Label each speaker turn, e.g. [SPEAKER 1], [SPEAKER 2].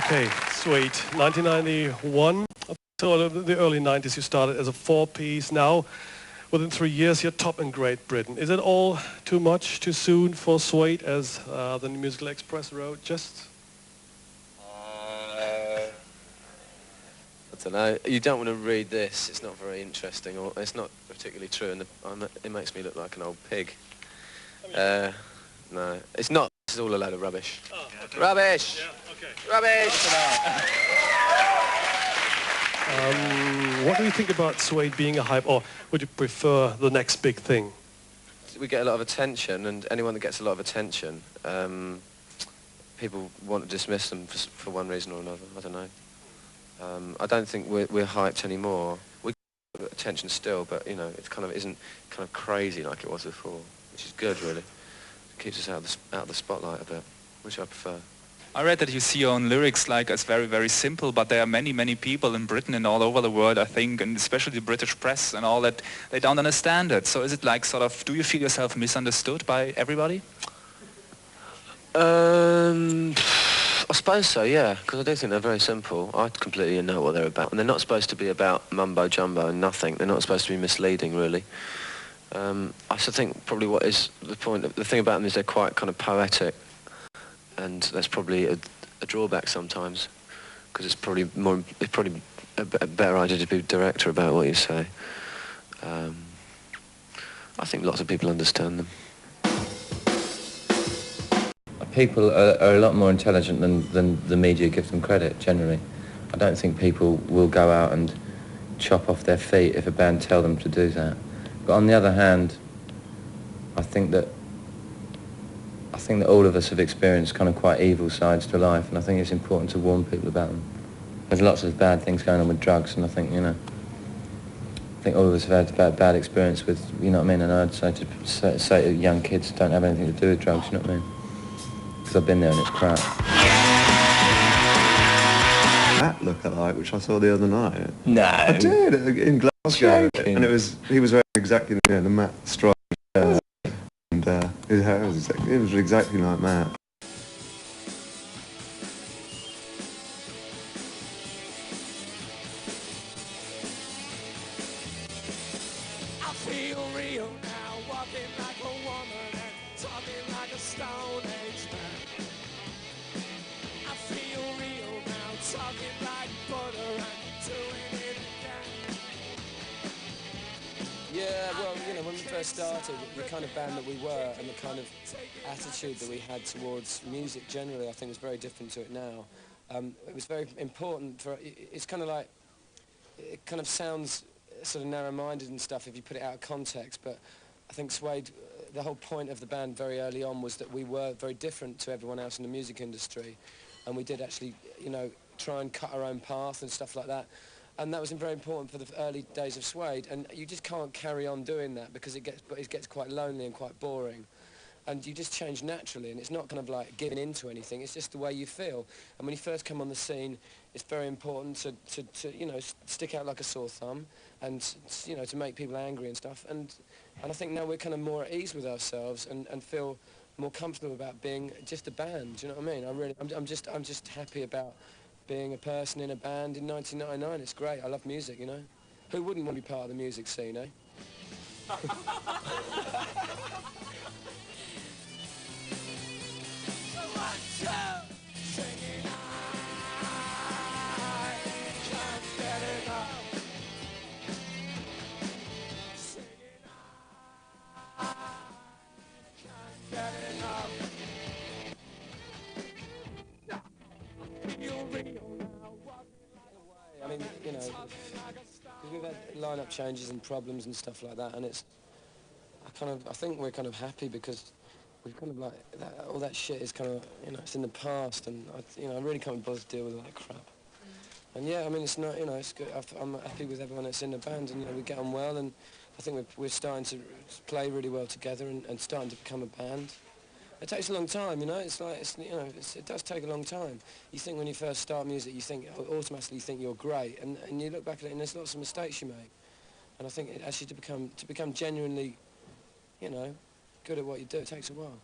[SPEAKER 1] Okay, Suede, 1991. So the early 90s you started as a four-piece. Now, within 3 years, you're top in Great Britain. Is it all too much, too soon for Suede, as the Musical Express wrote? Just...
[SPEAKER 2] I don't know. You don't want to read this. It's not very interesting, or it's not particularly true, and it makes me look like an old pig. No, it's not. This is all a load of rubbish.
[SPEAKER 1] Oh, okay.
[SPEAKER 2] Rubbish!
[SPEAKER 1] Yeah, okay.
[SPEAKER 2] Rubbish!
[SPEAKER 1] What do you think about Suede being a hype, or would you prefer the next big thing?
[SPEAKER 2] We get a lot of attention, and anyone that gets a lot of attention, people want to dismiss them for one reason or another. I don't know. I don't think we're hyped anymore. We get attention still, but you know, it kind of isn't kind of crazy like it was before, which is good, really. It keeps us out of the spotlight a bit, which I prefer.
[SPEAKER 3] I read that you see your own lyrics like as very, very simple, but there are many, many people in Britain and all over the world, I think, and especially the British press and all that, they don't understand it. So is it like sort of, do you feel yourself misunderstood by everybody?
[SPEAKER 2] I suppose so, yeah, because I do think they're very simple. I completely know what they're about. And they're not supposed to be about mumbo-jumbo and nothing. They're not supposed to be misleading, really. I still think probably what is the point, the thing about them is they're quite kind of poetic. And that's probably a drawback sometimes, because it's probably a better idea to be director about what you say. I think lots of people understand them.
[SPEAKER 4] People are a lot more intelligent than the media give them credit, generally. I don't think people will go out and chop off their feet if a band tell them to do that. But on the other hand, I think that all of us have experienced kind of quite evil sides to life, and I think it's important to warn people about them. There's lots of bad things going on with drugs, and I think, you know, I think all of us have had bad experience with, you know what I mean, and I'd say to young kids, don't have anything to do with drugs, you know what I mean? Because I've been there and it's crap.
[SPEAKER 5] That look-alike, which I saw the other night.
[SPEAKER 4] No.
[SPEAKER 5] I did, in Glasgow.
[SPEAKER 4] Joking.
[SPEAKER 5] And he was wearing exactly the Matt Strike shirt. And his hair was exactly like Matt.
[SPEAKER 6] I feel real now, walking like a woman and talking like a stone age man. I feel real now, talking like butter and doing it again.
[SPEAKER 7] Yeah, well, you know, when we first started, the kind of band that we were and the kind of attitude that we had towards music generally, I think was very different to it now. It was very important for, it's kind of like, it kind of sounds sort of narrow-minded and stuff if you put it out of context, but I think Suede, the whole point of the band very early on was that we were very different to everyone else in the music industry, and we did actually, you know, try and cut our own path and stuff like that. And that was very important for the early days of Suede, and you just can't carry on doing that because it gets quite lonely and quite boring. And you just change naturally, and it's not kind of like giving into anything, it's just the way you feel. And when you first come on the scene, it's very important to you know, stick out like a sore thumb and, you know, to make people angry and stuff. And I think now we're kind of more at ease with ourselves and feel more comfortable about being just a band, do you know what I mean? I'm just happy about being a person in a band in 1999. It's great. I love music, you know. Who wouldn't want to be part of the music scene, eh? I mean, you know, we've had line-up changes and problems and stuff like that, and I think we're kind of happy because we've kind of like, all that shit is kind of, you know, it's in the past, and I really can't bother to deal with all that crap. And yeah, I mean, it's not, you know, it's good. I'm happy with everyone that's in the band, and you know, we get on well, and I think we're starting to play really well together and starting to become a band. It takes a long time, you know. It does take a long time. You think when you first start music, you think automatically you're great, and you look back at it, and there's lots of mistakes you make. And I think actually to become genuinely, you know, good at what you do, it takes a while.